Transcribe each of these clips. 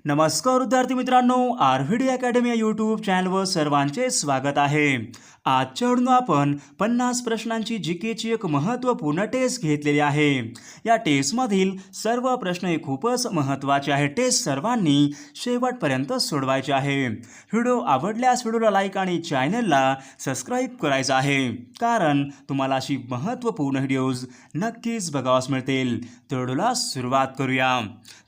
नमस्कार विद्यार्थी मित्रांनो, आरव्हीडी अकॅडमी या यूट्यूब चॅनलवर सर्वांचे स्वागत आहे. आजच्या व्हिडिओ आपण 50 प्रश्नांची जीकेची एक महत्त्वपूर्ण टेस्ट घेतलेली आहे. या टेस्टमधील सर्व प्रश्न हे खूपच महत्त्वाचे आहेत. टेस्ट सर्वांनी शेवटपर्यंत सोडवायचे आहे. व्हिडिओ आवडल्यास व्हिडिओला लाईक आणि चॅनलला सबस्क्राईब करायचं आहे, कारण तुम्हाला अशी महत्त्वपूर्ण व्हिडिओज नक्कीच बघावास मिळतील. तर व्हिडिओला सुरुवात करूया.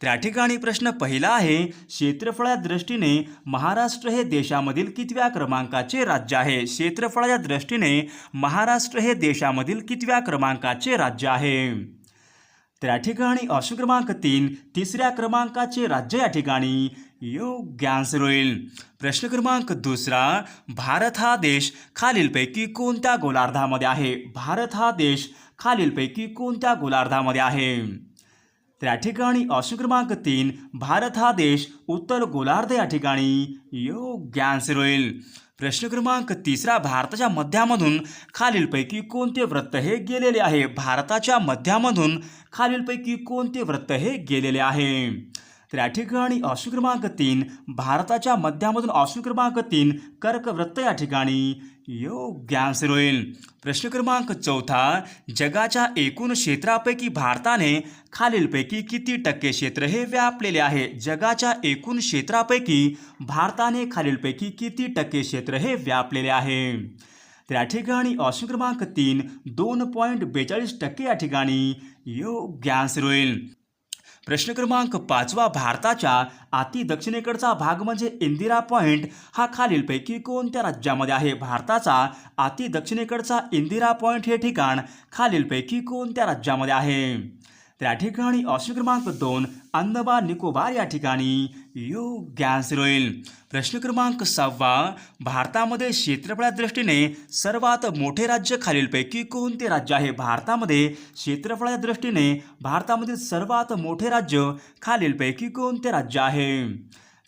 तर या ठिकाणी प्रश्न पहिला आहे, क्षेत्रफळाच्या दृष्टीने महाराष्ट्र हे देशामधील कितव्या क्रमांकाचे राज्य आहे? क्षेत्रफळाच्या दृष्टीने महाराष्ट्र हे देशामधील कितव्या क्रमांकाचे राज्य आहे? तर या ठिकाणी ऑप्शन क्रमांक 3 तिसऱ्या क्रमांकाचे राज्य या ठिकाणी योग्य आन्सर होईल. प्रश्न क्रमांक दुसरा, भारत हा देश खालीलपैकी कोणत्या गोलार्धामध्ये आहे? भारत हा देश खालीलपैकी कोणत्या गोलार्धामध्ये आहे? तर या ठिकाणी ऑप्शन क्रमांक 3 भारत हा देश उत्तर गोलार्ध या ठिकाणी योग्य आन्सर होईल. प्रश्न क्रमांक तिसरा, भारताच्या मध्यामधून खालीलपैकी कोणते वृत्त हे गेलेले आहे? भारताच्या मध्यामधून खालीलपैकी कोणते वृत्त हे गेलेले आहे? तर या ठिकाणी ऑप्शन क्रमांक 3 भारताच्या मध्यामधून ऑप्शन क्रमांक 3 कर्कवृत्त या ठिकाणी योग्य आन्सर होईल. प्रश्न क्रमांक चौथा, जगाच्या एकूण क्षेत्रापैकी भारताने खालीलपैकी किती टक्के क्षेत्र हे व्यापलेले आहे? जगाच्या एकूण क्षेत्रापैकी भारताने खालीलपैकी किती टक्के क्षेत्र हे व्यापलेले आहे? तर या ठिकाणी ऑप्शन क्रमांक 3 2.42% या ठिकाणी योग्य आन्सर होईल. प्रश्न क्रमांक 5, भारताच्या अति दक्षिणेकडचा भाग म्हणजे इंदिरा पॉइंट हा खालीलपैकी कोणत्या राज्यामध्ये आहे? भारताचा अति दक्षिणेकडचा इंदिरा पॉइंट हे ठिकाण खालीलपैकी कोणत्या राज्यामध्ये आहे? तर या ठिकाणी ऑप्शन क्रमांक 2 अंदमान निकोबार या ठिकाणी योग्य आन्सर होईल. प्रश्न क्रमांक 6, भारतामध्ये क्षेत्रफळाच्या दृष्टीने सर्वात मोठे राज्य खालीलपैकी कोणते राज्य आहे? भारतामध्ये क्षेत्रफळाच्या दृष्टीने भारतामधील सर्वात मोठे राज्य खालीलपैकी कोणते राज्य आहे?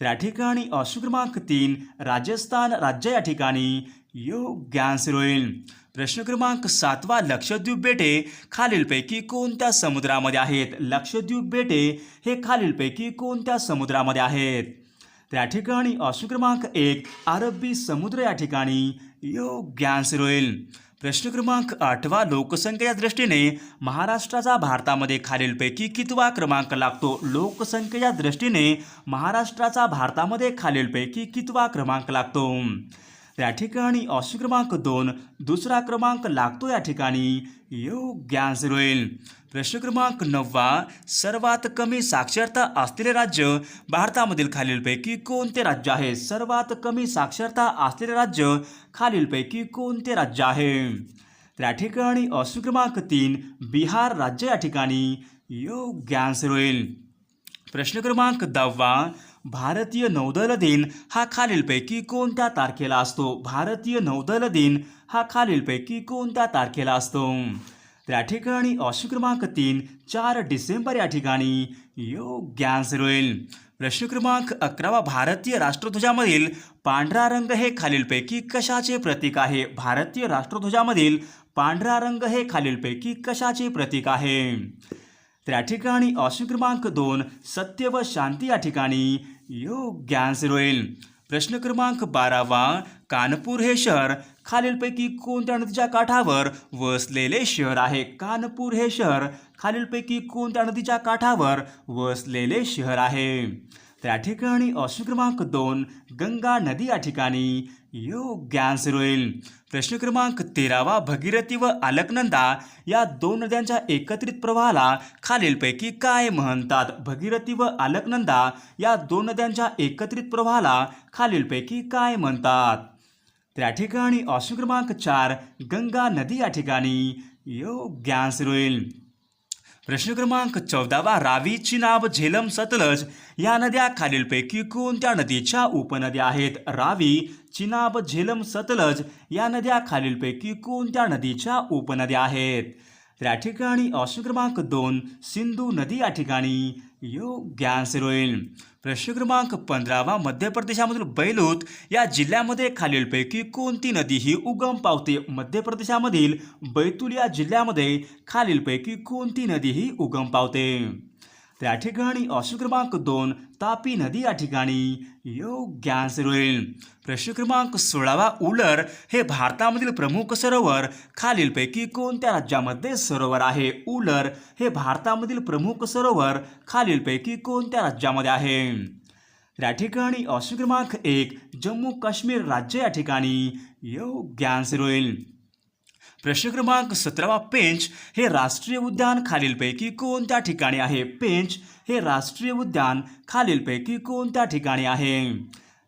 तर या ठिकाणी ऑप्शन क्रमांक 3 राजस्थान राज्य या ठिकाणी योग्य आन्सर होईल. प्रश्न क्रमांक 7, लक्षद्वीप बेटे खालीलपैकी कोणत्या समुद्रामध्ये आहेत? लक्षद्वीप बेटे हे खालीलपैकी कोणत्या समुद्रामध्ये आहेत? तर या ठिकाणी ऑप्शन क्रमांक 1 अरबी समुद्र या ठिकाणी योग्य आन्सर होईल. प्रश्न क्रमांक 8, लोकसंख्येच्या दृष्टीने महाराष्ट्राचा भारतामध्ये खालीलपैकी कितवा क्रमांक लागतो? लोकसंख्येच्या दृष्टीने महाराष्ट्राचा भारतामध्ये खालीलपैकी कितवा क्रमांक लागतो? या ठिकाणी ऑप्शन क्रमांक 2 दुसरा क्रमांक लागतो या ठिकाणी योग्य आन्सर होईल. प्रश्न क्रमांक 9, सर्वात कमी साक्षरता असलेले राज्य भारतामधील खालीलपैकी कोणते राज्य आहे? सर्वात कमी साक्षरता असलेले राज्य खालीलपैकी कोणते राज्य आहे? तर या ठिकाणी ऑप्शन क्रमांक 3 बिहार राज्य या ठिकाणी योग्य आन्सर होईल. प्रश्न क्रमांक 10, भारतीय नौदल दिन हा खालीलपैकी कोणत्या तारखेला असतो? भारतीय नौदल दिन हा खालीलपैकी कोणत्या तारखेला असतो? तर या ठिकाणी ऑप्शन क्रमांक 3 4 डिसेंबर या ठिकाणी योग्य आन्सर होईल. प्रश्न क्रमांक 11, भारतीय राष्ट्रध्वजामधील पांढरा रंग हे खालीलपैकी कशाचे प्रतीक आहे? भारतीय राष्ट्रध्वजामधील पांढरा रंग हे खालीलपैकी कशाचे प्रतीक आहे? तर या ठिकाणी ऑप्शन क्रमांक 2 सत्य व शांती या ठिकाणी योग्य आन्सर होईल. प्रश्न क्रमांक 12, कानपूर हे शहर खालीलपैकी कोणत्या नदीच्या काठावर वसलेले शहर आहे? कानपूर हे शहर खालीलपैकी कोणत्या नदीच्या काठावर वसलेले शहर आहे? तर या ठिकाणी ऑप्शन क्रमांक 2 गंगा नदी या ठिकाणी योग्य आन्सर होईल. प्रश्न क्रमांक 13, भगीरथी व अलकनंदा या दोन नद्यांच्या एकत्रित प्रवाहाला खालीलपैकी काय म्हणतात? भगीरथी व अलकनंदा या दोन नद्यांच्या एकत्रित प्रवाहाला खालीलपैकी काय म्हणतात? तर या ठिकाणी ऑप्शन क्रमांक 4 गंगा नदी या ठिकाणी योग्य आन्सर होईल. प्रश्न क्रमांक 14, रावी, चिनाब, झेलम, सतलज या नद्या खालीलपैकी कोणत्या नदीच्या उपनद्या आहेत? रावी, चिनाब, झेलम, सतलज या नद्या खालीलपैकी कोणत्या नदीच्या उपनद्या आहेत? तर या ठिकाणी ऑप्शन क्रमांक 2 सिंधू नदी या ठिकाणी योग्य आन्सर होईल. प्रश्न क्रमांक 15, मध्य प्रदेशामधील बैलूत या जिल्ह्यामध्ये खालीलपैकी कोणती नदी ही उगम पावते? मध्य प्रदेशामधील बैतूल या जिल्ह्यामध्ये खालीलपैकी कोणती नदी ही उगम पावते? त्या ठिकाणी ऑप्शन क्रमांक 2 तापी नदी या ठिकाणी योग्य आन्सर होईल. प्रश्न क्रमांक 16 उलर हे भारतामधील प्रमुख सरोवर खालीलपैकी कोणत्या राज्यामध्ये सरोवर आहे? उलर हे भारतामधील प्रमुख सरोवर खालीलपैकी कोणत्या राज्यामध्ये आहे? या ठिकाणी ऑप्शन क्रमांक 1 जम्मू काश्मीर राज्य या ठिकाणी योग्य आन्सर होईल. प्रश्न क्रमांक 17 पेंच हे राष्ट्रीय उद्यान खालीलपैकी कोणत्या ठिकाणी आहे? पेंच हे राष्ट्रीय उद्यान खालीलपैकी कोणत्या ठिकाणी आहे?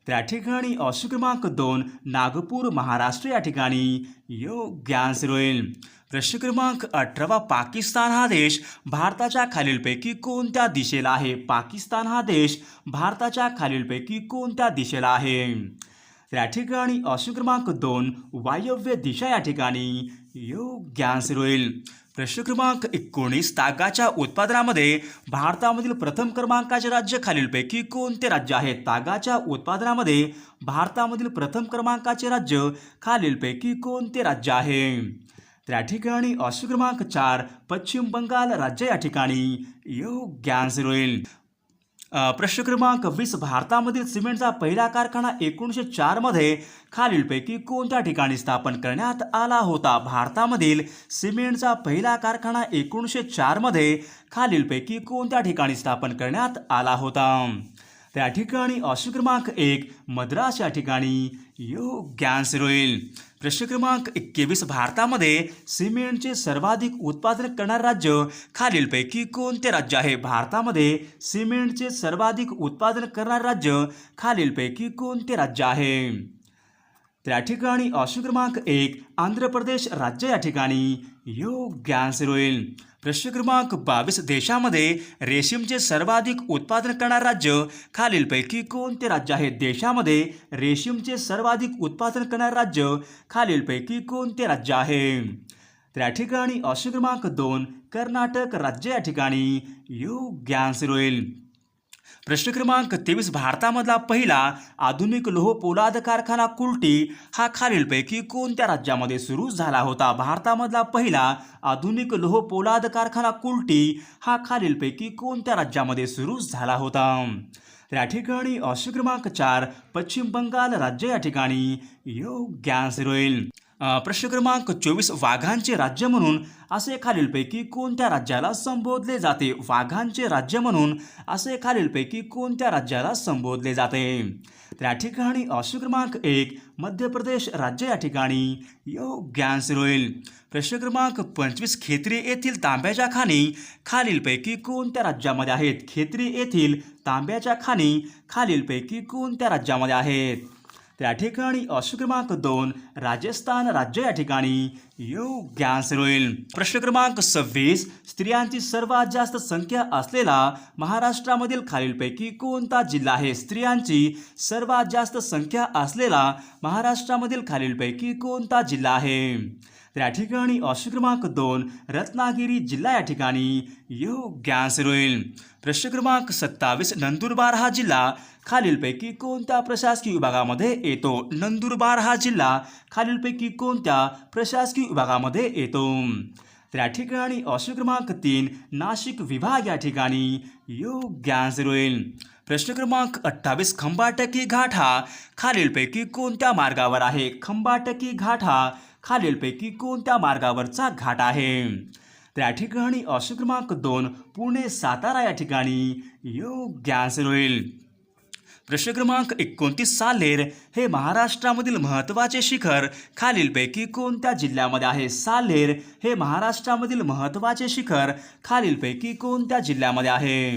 त्या ठिकाणी ऑप्शन क्रमांक 2 नागपूर महाराष्ट्र या ठिकाणी योग्य आन्सर होईल. प्रश्न क्रमांक 18 पाकिस्तान हा देश भारताच्या खालीलपैकी कोणत्या दिशेला आहे? पाकिस्तान हा देश भारताच्या खालीलपैकी कोणत्या दिशेला आहे? त्या ठिकाणी ऑप्शन क्रमांक 2 वायव्य दिशा या ठिकाणी योग्य आन्सर होईल. प्रश्न क्रमांक 19 तागाच्या उत्पादनामध्ये भारतामधील प्रथम क्रमांकाचे राज्य खालीलपैकी कोणते राज्य आहे? तागाच्या उत्पादनामध्ये भारतामधील प्रथम क्रमांकाचे राज्य खालीलपैकी कोणते राज्य आहे? त्या ठिकाणी ऑप्शन क्रमांक 4 पश्चिम बंगाल राज्य या ठिकाणी योग्य आन्सर होईल. प्रश्न क्रमांक 20 भारतामधील सिमेंटचा पहिला कारखाना 1904 मध्ये खालीलपैकी कोणत्या ठिकाणी स्थापन करण्यात आला होता? भारतामधील सिमेंटचा पहिला कारखाना 1904 मध्ये खालीलपैकी कोणत्या ठिकाणी स्थापन करण्यात आला होता? त्या ठिकाणी ऑप्शन क्रमांक 1 मद्रास या ठिकाणी योग्य आन्सर होईल. प्रश्न क्रमांक 21 भारतामध्ये सिमेंटचे सर्वाधिक उत्पादन करणारे राज्य खालीलपैकी कोणते राज्य आहे? भारतामध्ये सिमेंटचे सर्वाधिक उत्पादन करणारे राज्य खालीलपैकी कोणते राज्य आहे? त्या ठिकाणी ऑप्शन क्रमांक 1 आंध्र प्रदेश राज्य या ठिकाणी योग्य आन्सर होईल. प्रश्न क्रमांक 22 देशामध्ये रेशीमचे सर्वाधिक उत्पादन करणारे राज्य खालीलपैकी कोणते राज्य आहे? देशामध्ये रेशीमचे सर्वाधिक उत्पादन करणारे राज्य खालीलपैकी कोणते राज्य आहे? त्या ठिकाणी ऑप्शन क्रमांक 2 कर्नाटक राज्य या ठिकाणी योग्य आन्सर होईल. प्रश्न क्रमांक 23 भारतामधला पहिला आधुनिक लोह पोलाद कारखाना कुल्टी हा खालीलपैकी कोणत्या राज्यामध्ये सुरू झाला होता? भारतामधला पहिला आधुनिक लोह पोलाद कारखाना कुल्टी हा खालीलपैकी कोणत्या राज्यामध्ये सुरू झाला होता? त्या ठिकाणी ऑप्शन क्रमांक 4 पश्चिम बंगाल राज्य या ठिकाणी योग्य आन्सर होईल. प्रश्न क्रमांक 24 वाघांचे राज्य म्हणून असे खालीलपैकी कोणत्या राज्याला संबोधले जाते? वाघांचे राज्य म्हणून असे खालीलपैकी कोणत्या राज्याला संबोधले जाते? त्या ठिकाणी ऑप्शन क्रमांक 1 मध्य प्रदेश राज्य या ठिकाणी योग्य आन्सर होईल. प्रश्न क्रमांक 25 खेत्री येथील तांब्याच्या खाणी खालीलपैकी कोणत्या राज्यामध्ये आहेत? खेत्री येथील तांब्याच्या खाणी खालीलपैकी कोणत्या राज्यामध्ये आहेत? त्या ठिकाणी ऑप्शन क्रमांक 2 राजस्थान राज्य या ठिकाणी योग्य आन्सर होईल. प्रश्न क्रमांक 26 स्त्रियांची सर्वात जास्त संख्या असलेला महाराष्ट्रामधील खालीलपैकी कोणता जिल्हा आहे? स्त्रियांची सर्वात जास्त संख्या असलेला महाराष्ट्रामधील खालीलपैकी कोणता जिल्हा आहे? त्या ठिकाणी ऑप्शन क्रमांक 2 रत्नागिरी जिल्हा या ठिकाणी योग्य आन्सर होईल. प्रश्न क्रमांक 27 नंदुरबार हा जिल्हा खालीलपैकी कोणत्या प्रशासकीय विभागामध्ये येतो? नंदुरबार हा जिल्हा खालीलपैकी कोणत्या प्रशासकीय विभागामध्ये येतो? त्या ठिकाणी ऑप्शन क्रमांक 3 नाशिक विभाग या ठिकाणी योग्य आन्सर होईल. प्रश्न क्रमांक 28 खंबाटकी घाट हा खालीलपैकी कोणत्या मार्गावर आहे? खंबाटकी घाट हा खालीलपैकी कोणत्या मार्गावरचा घाट आहे? त्या ठिकाणी ऑप्शन क्रमांक 2 पुणे सातारा या ठिकाणी योग्य आन्सर होईल. प्रश्न क्रमांक 29 साल्हेर हे महाराष्ट्रामधील महत्त्वाचे शिखर खालीलपैकी कोणत्या जिल्ह्यामध्ये आहे? साल्हेर हे महाराष्ट्रामधील महत्त्वाचे शिखर खालीलपैकी कोणत्या जिल्ह्यामध्ये आहे?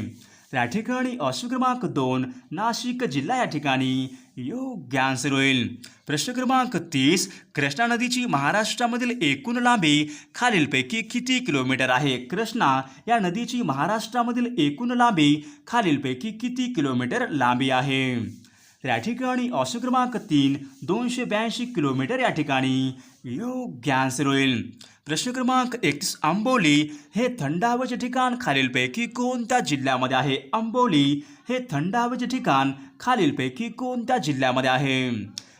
त्या ठिकाणी ऑप्शन क्रमांक 2 नाशिक जिल्हा या ठिकाणी योग्य आन्सर होईल. प्रश्न क्रमांक 30 कृष्णा नदीची महाराष्ट्रामधील एकूण लांबी खालीलपैकी किती किलोमीटर आहे? कृष्णा या नदीची महाराष्ट्रामधील एकूण लांबी खालीलपैकी किती किलोमीटर लांबी आहे? त्या ठिकाणी ऑप्शन क्रमांक 3 282 किलोमीटर या ठिकाणी योग्य आन्सर होईल. प्रश्न क्रमांक 31 आंबोली हे थंड हवेचे ठिकाण खालीलपैकी कोणत्या जिल्ह्यामध्ये आहे? आंबोली हे थंड हवेचे ठिकाण खालीलपैकी कोणत्या जिल्ह्यामध्ये आहे?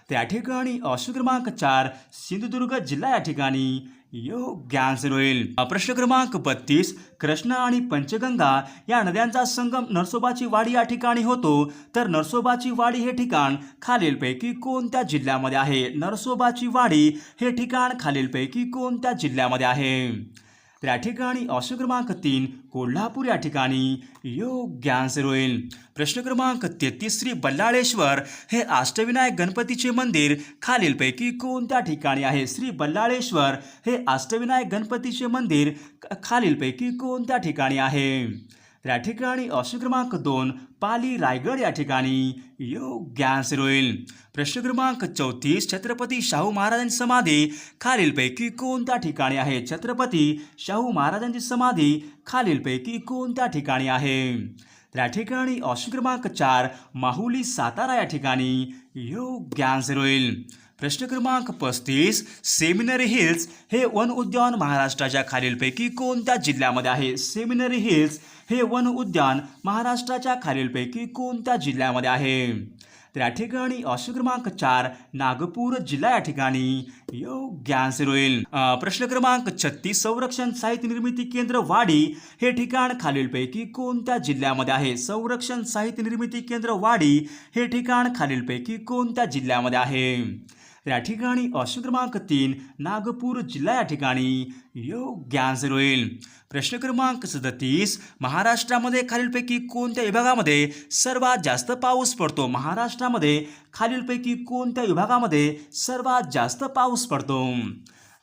त्या ठिकाणी ऑप्शन क्रमांक 4 सिंधुदुर्ग जिल्हा या ठिकाणी योग्य आन्सर होईल प्रश्न क्रमांक 32 कृष्णा आणि पंचगंगा या नद्यांचा संगम नरसोबाची वाडी या ठिकाणी होतो तर नरसोबाची वाडी हे ठिकाण खालीलपैकी कोणत्या जिल्ह्यामध्ये आहे नरसोबाची वाडी हे ठिकाण खालीलपैकी कोणत्या जिल्ह्यामध्ये आहे तर या ठिकाणी ऑप्शन क्रमांक 3 कोल्हापूर या ठिकाणी योग्य आन्सर होईल प्रश्न क्रमांक 33 श्री बल्लाळेश्वर हे अष्टविनायक गणपतीचे मंदिर खालीलपैकी कोणत्या ठिकाणी आहे श्री बल्लाळेश्वर हे अष्टविनायक गणपतीचे मंदिर खालीलपैकी कोणत्या ठिकाणी आहे तर या ठिकाणी ऑप्शन क्रमांक 2 पाली रायगड या ठिकाणी योग्य आन्सर होईल प्रश्न क्रमांक 34 छत्रपती शाहू महाराजांची समाधी खालीलपैकी कोणत्या ठिकाणी आहे छत्रपती शाहू महाराजांची समाधी खालीलपैकी कोणत्या ठिकाणी आहे तर या ठिकाणी ऑप्शन क्रमांक 4 माहुली सातारा या ठिकाणी योग्य आन्सर होईल प्रश्न क्रमांक 35 सेमिनरी हिल्स हे वन उद्यान महाराष्ट्राच्या खालीलपैकी कोणत्या जिल्ह्यामध्ये आहे सेमिनरी हिल्स हे वन उद्यान महाराष्ट्राच्या खालीलपैकी कोणत्या जिल्ह्यामध्ये आहे तर या ठिकाणी ऑप्शन क्रमांक 4 नागपूर जिल्हा या ठिकाणी योग्य आन्सर होईल प्रश्न क्रमांक 36 संरक्षण साहित्य निर्मिती केंद्र वाडी हे ठिकाण खालीलपैकी कोणत्या जिल्ह्यामध्ये आहे संरक्षण साहित्य निर्मिती केंद्र वाडी हे ठिकाण खालीलपैकी कोणत्या जिल्ह्यामध्ये आहे या ठिकाणी ऑप्शन क्रमांक 3 नागपूर जिल्हा या ठिकाणी योग्य आन्सर होईल प्रश्न क्रमांक 37 महाराष्ट्रामध्ये खालीलपैकी कोणत्या विभागामध्ये सर्वात जास्त पाऊस पडतो महाराष्ट्रामध्ये खालीलपैकी कोणत्या विभागामध्ये सर्वात जास्त पाऊस पडतो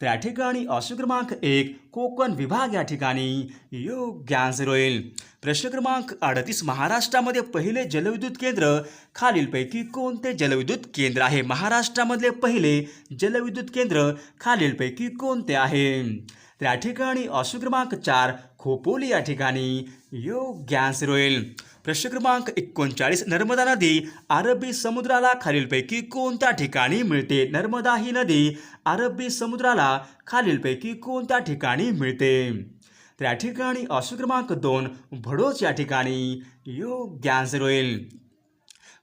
तर या ठिकाणी ऑप्शन क्रमांक 1 कोकण विभाग या ठिकाणी योग्य आन्सर होईल प्रश्न क्रमांक 38 महाराष्ट्रामध्ये पहिले जलविद्युत केंद्र खालीलपैकी कोणते जलविद्युत केंद्र आहे महाराष्ट्रामधले पहिले जलविद्युत केंद्र खालीलपैकी कोणते आहे तर या ठिकाणी ऑप्शन क्रमांक 4 खोपोली या ठिकाणी योग्य आन्सर होईल प्रश्न क्रमांक 39 नर्मदा नदी अरबी समुद्राला खालीलपैकी कोणत्या ठिकाणी मिळते नर्मदा ही नदी अरबी समुद्राला खालीलपैकी कोणत्या ठिकाणी मिळते तर या ठिकाणी ऑप्शन क्रमांक 2 भडोच या ठिकाणी योग्य आन्सर होईल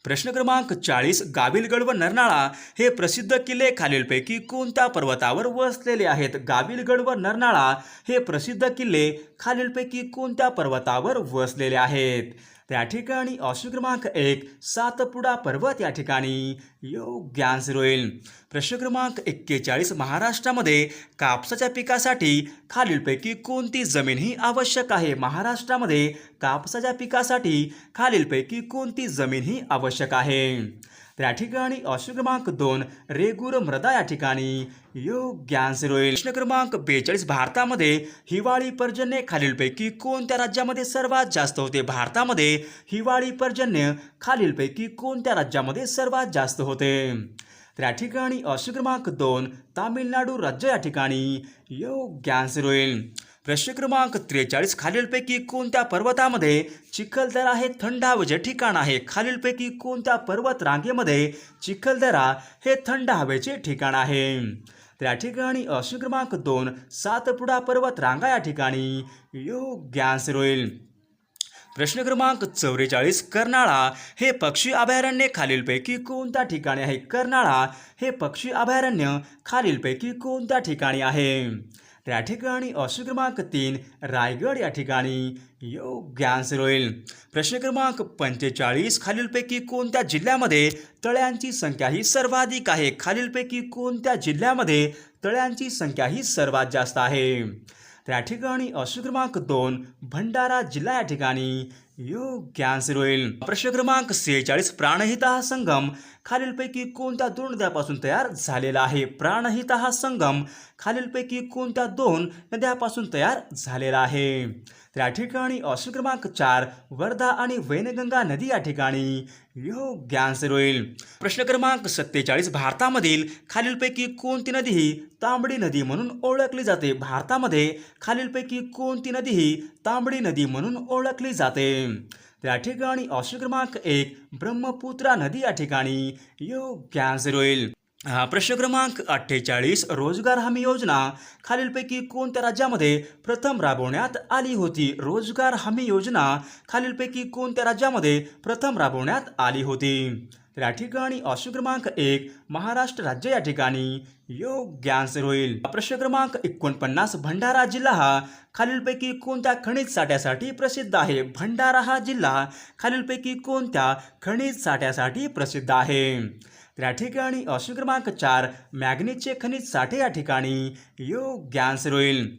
प्रश्न क्रमांक 40 गाविलगड व नरनाळा हे प्रसिद्ध किल्ले खालीलपैकी कोणत्या पर्वतावर वसलेले आहेत गाविलगड व नरनाळा हे प्रसिद्ध किल्ले खालीलपैकी कोणत्या पर्वतावर वसलेले आहेत तर या ठिकाणी ऑप्शन क्रमांक 1 सातपुडा पर्वत या ठिकाणी योग्य आन्सर होईल प्रश्न क्रमांक 41 महाराष्ट्रामध्ये कापसाच्या पिकासाठी खालीलपैकी कोणती जमीन ही आवश्यक आहे महाराष्ट्रामध्ये कापसाच्या पिकासाठी खालीलपैकी कोणती जमीन ही आवश्यक आहे तर या ठिकाणी ऑप्शन क्रमांक 2 रेगूर मृदा या ठिकाणी योग्य आन्सर होईल प्रश्न क्रमांक 42 भारतामध्ये हिवाळी पर्जन्य खालीलपैकी कोणत्या राज्यामध्ये सर्वात जास्त होते भारतामध्ये हिवाळी पर्जन्य खालीलपैकी कोणत्या राज्यामध्ये सर्वात जास्त होते तर या ठिकाणी ऑप्शन क्रमांक 2 तामिळनाडू राज्य या ठिकाणी योग्य आन्सर होईल प्रश्न क्रमांक 43 खालीलपैकी कोणत्या पर्वतामध्ये चिखलदरा हे थंड हवेचे ठिकाण आहे खालीलपैकी कोणत्या पर्वत रांगेमध्ये चिखलदरा हे थंड हवेचे ठिकाण आहे तर या ठिकाणी ऑप्शन क्रमांक 2 सातपुडा पर्वत रांगा या ठिकाणी योग्य आन्सर होईल प्रश्न क्रमांक 44 कर्नाळा हे पक्षी अभयारण्य खालीलपैकी कोणत्या ठिकाणी आहे कर्नाळा हे पक्षी अभयारण्य खालीलपैकी कोणत्या ठिकाणी आहे तर या ठिकाणी ऑप्शन क्रमांक 3 रायगड या ठिकाणी योग्य आन्सर होईल प्रश्न क्रमांक 45 खालीलपैकी कोणत्या जिल्ह्यामध्ये तळ्यांची संख्या ही सर्वाधिक आहे खालीलपैकी कोणत्या जिल्ह्यामध्ये तळ्यांची संख्या ही सर्वात जास्त आहे तर या ठिकाणी ऑप्शन क्रमांक 2 भंडारा जिल्हा या ठिकाणी योग्य आन्सर होईल प्रश्न क्रमांक 46 प्राणहिता हा संगम खालीलपैकी कोणत्या 2 नद्यापासून तयार झालेला आहे प्राणहिता हा संगम खालीलपैकी कोणत्या 2 नद्यापासून तयार झालेला आहे तर या ठिकाणी ऑप्शन क्रमांक 4 वर्धा आणि वैनगंगा नदी या ठिकाणी योग्य आन्सर होईल प्रश्न क्रमांक 47 भारतामधील खालीलपैकी कोणती नदी ही तांबडी नदी म्हणून ओळखली जाते भारतामध्ये खालीलपैकी कोणती नदी ही तांबडी नदी म्हणून ओळखली जाते तर या ठिकाणी ऑप्शन क्रमांक 1 ब्रह्मपुत्रा नदी या ठिकाणी योग्य आन्सर होईल प्रश्न क्रमांक 48 रोजगार हमी योजना खालीलपैकी कोणत्या राज्यामध्ये प्रथम राबवण्यात आली होती रोजगार हमी योजना खालीलपैकी कोणत्या राज्यामध्ये प्रथम राबवण्यात आली होती तर या ठिकाणी ऑप्शन क्रमांक 1 महाराष्ट्र राज्य या ठिकाणी योग्य आन्सर होईल. प्रश्न क्रमांक 49 भंडारा जिल्हा हा खालीलपैकी कोणत्या खनिज साठ्यासाठी प्रसिद्ध आहे? भंडारा हा जिल्हा खालीलपैकी कोणत्या खनिज साठ्यासाठी प्रसिद्ध आहे? तर या ठिकाणी ऑप्शन क्रमांक 4 मॅग्नीजचे खनिज साठे या ठिकाणी योग्य आन्सर होईल.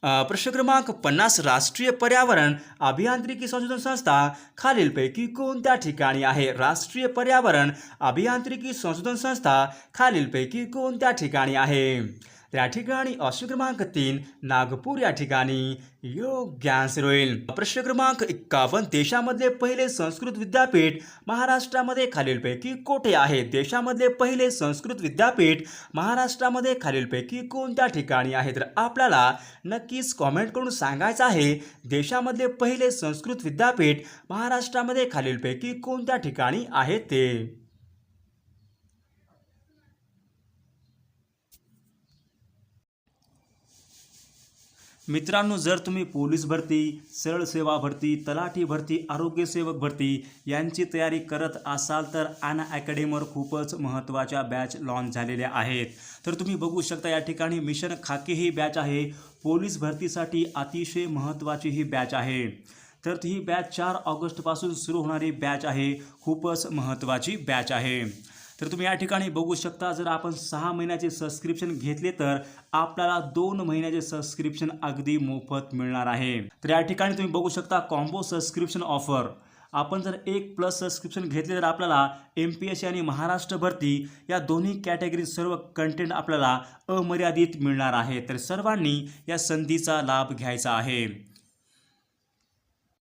प्रश्न क्रमांक 50 राष्ट्रीय पर्यावरण अभियांत्रिकी संशोधन संस्था खालीलपैकी कोणत्या ठिकाणी आहे? राष्ट्रीय पर्यावरण अभियांत्रिकी संशोधन संस्था खालीलपैकी कोणत्या ठिकाणी आहे? तर या ठिकाणी ऑप्शन क्रमांक 3 नागपूर या ठिकाणी योग्य आन्सर होईल. प्रश्न क्रमांक 51 देशामधले पहिले संस्कृत विद्यापीठ महाराष्ट्रामध्ये खालीलपैकी कोठे आहे? देशामधले पहिले संस्कृत विद्यापीठ महाराष्ट्रामध्ये खालीलपैकी कोणत्या ठिकाणी आहे? तर आपल्याला नक्कीच कॉमेंट करून सांगायचं आहे देशामधले पहिले संस्कृत विद्यापीठ महाराष्ट्रामध्ये खालीलपैकी कोणत्या ठिकाणी आहे ते. मित्रांनो, जर तुम्ही पोलीस भरती, सरळ सेवा भरती, तलाठी भरती, आरोग्य सेवक भरती यांची तयारी करत असाल तर अन अकॅडमीवर खूपच महत्त्वाच्या बॅच लॉन्च झालेल्या आहेत. तर तुम्ही बघू शकता या ठिकाणी मिशन खाकी ही बॅच आहे. पोलीस भरतीसाठी अतिशय महत्त्वाची ही बॅच आहे. तर ही बॅच 4 ऑगस्टपासून सुरू होणारी बॅच आहे. खूपच महत्त्वाची बॅच आहे. तर तुम्ही या ठिकाणी बघू शकता जर आपण 6 महिन्याचे सबस्क्रिप्शन घेतले तर आपल्याला 2 महिन्याचे सबस्क्रिप्शन अगदी मोफत मिळणार आहे. तर या ठिकाणी तुम्ही बघू शकता कॉम्बो सबस्क्रिप्शन ऑफर. आपण जर 1+ सबस्क्रिप्शन घेतले तर आपल्याला MPSC आणि महाराष्ट्र भरती या दोन्ही कॅटेगरी सर्व कंटेंट आपल्याला अमर्यादित मिळणार आहे. तर सर्वांनी या संधीचा लाभ घ्यायचा आहे.